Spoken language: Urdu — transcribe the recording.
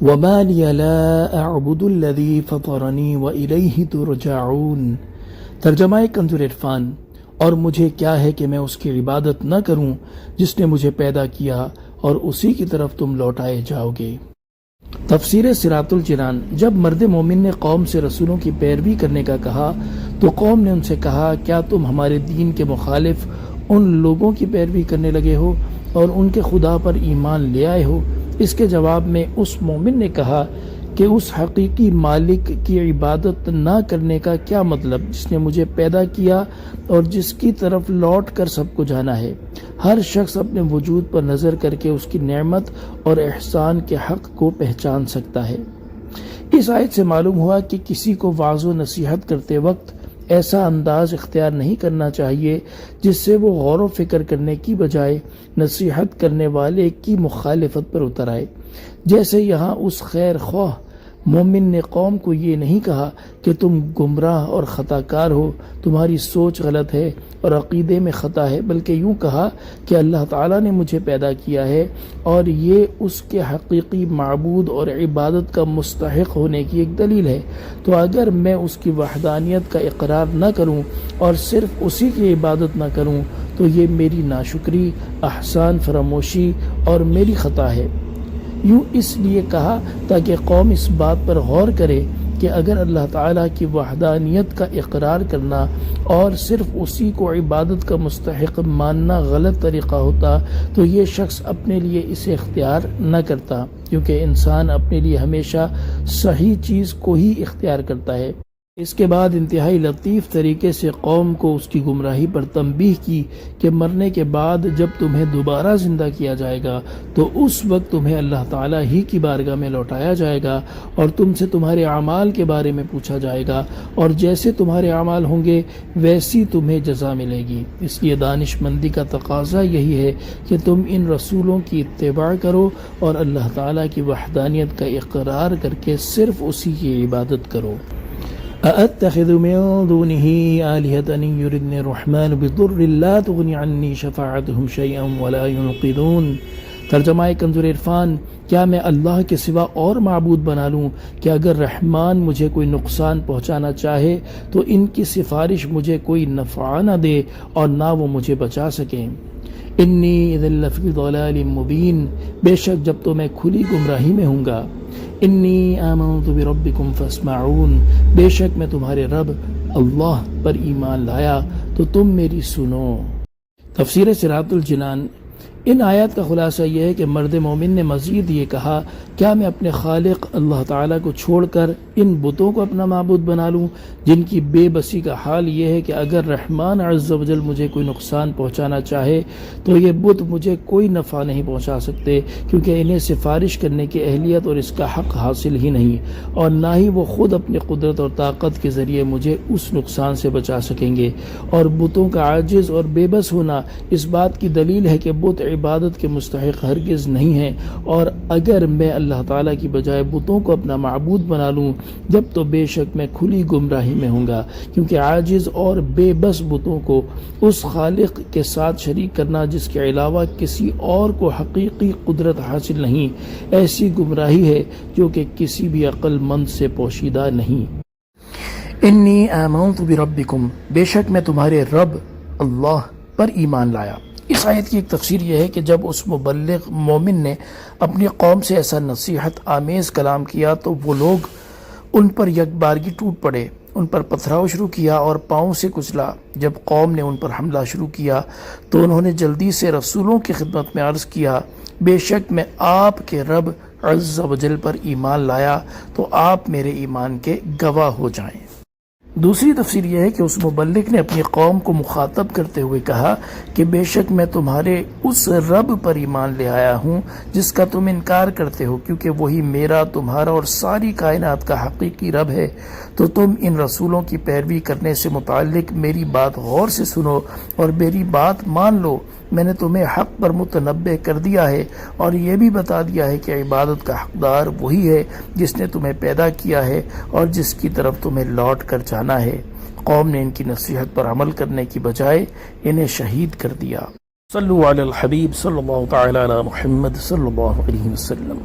وَمَا لِيَ لَا أَعْبُدُ الَّذِي فَطَرَنِي وَإِلَيْهِ تُرْجَعُونَ۔ ترجمہ کنز عرفان، اور مجھے کیا ہے کہ میں اس کی عبادت نہ کروں جس نے مجھے پیدا کیا اور اسی کی طرف تم لوٹائے جاؤ گے۔ تفسیر صراط الجنان۔ جب مرد مومن نے قوم سے رسولوں کی پیروی کرنے کا کہا تو قوم نے ان سے کہا، کیا تم ہمارے دین کے مخالف ان لوگوں کی پیروی کرنے لگے ہو اور ان کے خدا پر ایمان لے آئے ہو؟ اس کے جواب میں اس مومن نے کہا کہ اس حقیقی مالک کی عبادت نہ کرنے کا کیا مطلب جس نے مجھے پیدا کیا اور جس کی طرف لوٹ کر سب کو جانا ہے۔ ہر شخص اپنے وجود پر نظر کر کے اس کی نعمت اور احسان کے حق کو پہچان سکتا ہے۔ اس آیت سے معلوم ہوا کہ کسی کو وعظ و نصیحت کرتے وقت ایسا انداز اختیار نہیں کرنا چاہیے جس سے وہ غور و فکر کرنے کی بجائے نصیحت کرنے والے کی مخالفت پر اتر آئے۔ جیسے یہاں اس خیر خواہ مومن نے قوم کو یہ نہیں کہا کہ تم گمراہ اور خطا کار ہو، تمہاری سوچ غلط ہے اور عقیدے میں خطا ہے، بلکہ یوں کہا کہ اللہ تعالیٰ نے مجھے پیدا کیا ہے اور یہ اس کے حقیقی معبود اور عبادت کا مستحق ہونے کی ایک دلیل ہے، تو اگر میں اس کی وحدانیت کا اقرار نہ کروں اور صرف اسی کی عبادت نہ کروں تو یہ میری ناشکری، احسان فراموشی اور میری خطا ہے۔ یوں اس لیے کہا تاکہ قوم اس بات پر غور کرے کہ اگر اللہ تعالیٰ کی وحدانیت کا اقرار کرنا اور صرف اسی کو عبادت کا مستحق ماننا غلط طریقہ ہوتا تو یہ شخص اپنے لیے اسے اختیار نہ کرتا، کیونکہ انسان اپنے لیے ہمیشہ صحیح چیز کو ہی اختیار کرتا ہے۔ اس کے بعد انتہائی لطیف طریقے سے قوم کو اس کی گمراہی پر تنبیہ کی کہ مرنے کے بعد جب تمہیں دوبارہ زندہ کیا جائے گا تو اس وقت تمہیں اللہ تعالیٰ ہی کی بارگاہ میں لوٹایا جائے گا اور تم سے تمہارے اعمال کے بارے میں پوچھا جائے گا، اور جیسے تمہارے اعمال ہوں گے ویسی تمہیں جزا ملے گی۔ اس لیے دانش مندی کا تقاضا یہی ہے کہ تم ان رسولوں کی اتباع کرو اور اللہ تعالیٰ کی وحدانیت کا اقرار کر کے صرف اسی کی عبادت کرو۔ أَأَتَّخِذُ مِن دُونِهِ آلِهَةً إِن يُرِدْنِ الرَّحْمَنُ بِضُرٍّ لَا تُغْنِ عَنِّي شَفَاعَتُهُمْ شَيْئًا وَلَا يُنْقِذُونَ۔ ترجمہ کنز عرفان۔ کیا میں اللہ کے سوا اور معبود بنا لوں کہ اگر رحمان مجھے کوئی نقصان پہنچانا چاہے تو ان کی سفارش مجھے کوئی نفع نہ دے اور نہ وہ مجھے بچا سکیں۔ انی اذا لفی ضلال مبین، بے شک جب تو میں کھلی گمراہی میں ہوں گا۔ انی آمنت بربکم فاسمعون، بے شک میں تمہارے رب اللہ پر ایمان لایا تو تم میری سنو۔ تفسیر صراط الجنان۔ ان آیات کا خلاصہ یہ ہے کہ مرد مومن نے مزید یہ کہا، کیا میں اپنے خالق اللہ تعالیٰ کو چھوڑ کر ان بتوں کو اپنا معبود بنا لوں جن کی بے بسی کا حال یہ ہے کہ اگر رحمان عز و جل مجھے کوئی نقصان پہنچانا چاہے تو یہ بت مجھے کوئی نفع نہیں پہنچا سکتے، کیونکہ انہیں سفارش کرنے کی اہلیت اور اس کا حق حاصل ہی نہیں، اور نہ ہی وہ خود اپنی قدرت اور طاقت کے ذریعے مجھے اس نقصان سے بچا سکیں گے۔ اور بتوں کا عاجز اور بے بس ہونا اس بات کی دلیل ہے کہ بت عبادت کے مستحق ہرگز نہیں ہیں، اور اگر میں اللہ تعالیٰ کی بجائے بتوں کو اپنا معبود بنا لوں جب تو بے شک میں کھلی گمراہی میں ہوں گا، کیونکہ عاجز اور بے بس بتوں کو اس خالق کے ساتھ شریک کرنا جس کے علاوہ کسی اور کو حقیقی قدرت حاصل نہیں، ایسی گمراہی ہے جو کہ کسی بھی عقل مند سے پوشیدہ نہیں۔ انی آمنت بربکم، بے شک میں تمہارے رب اللہ پر ایمان لایا۔ اس آیت کی ایک تفسیر یہ ہے کہ جب اس مبلغ مومن نے اپنی قوم سے ایسا نصیحت آمیز کلام کیا تو وہ لوگ ان پر یک بارگی ٹوٹ پڑے، ان پر پتھراؤ شروع کیا اور پاؤں سے کچلا۔ جب قوم نے ان پر حملہ شروع کیا تو انہوں نے جلدی سے رسولوں کی خدمت میں عرض کیا، بے شک میں آپ کے رب عز و جل پر ایمان لایا تو آپ میرے ایمان کے گواہ ہو جائیں۔ دوسری تفسیر یہ ہے کہ اس مبلغ نے اپنی قوم کو مخاطب کرتے ہوئے کہا کہ بے شک میں تمہارے اس رب پر ایمان لے آیا ہوں جس کا تم انکار کرتے ہو، کیونکہ وہی میرا، تمہارا اور ساری کائنات کا حقیقی رب ہے، تو تم ان رسولوں کی پیروی کرنے سے متعلق میری بات غور سے سنو اور میری بات مان لو۔ میں نے تمہیں حق پر متنبع کر دیا ہے اور یہ بھی بتا دیا ہے کہ عبادت کا حقدار وہی ہے جس نے تمہیں پیدا کیا ہے اور جس کی طرف تمہیں لوٹ کر جانا ہے۔ قوم نے ان کی نصیحت پر عمل کرنے کی بجائے انہیں شہید کر دیا۔ صلو علی الحبیب صلی اللہ تعالی علی محمد صلی اللہ علیہ وسلم۔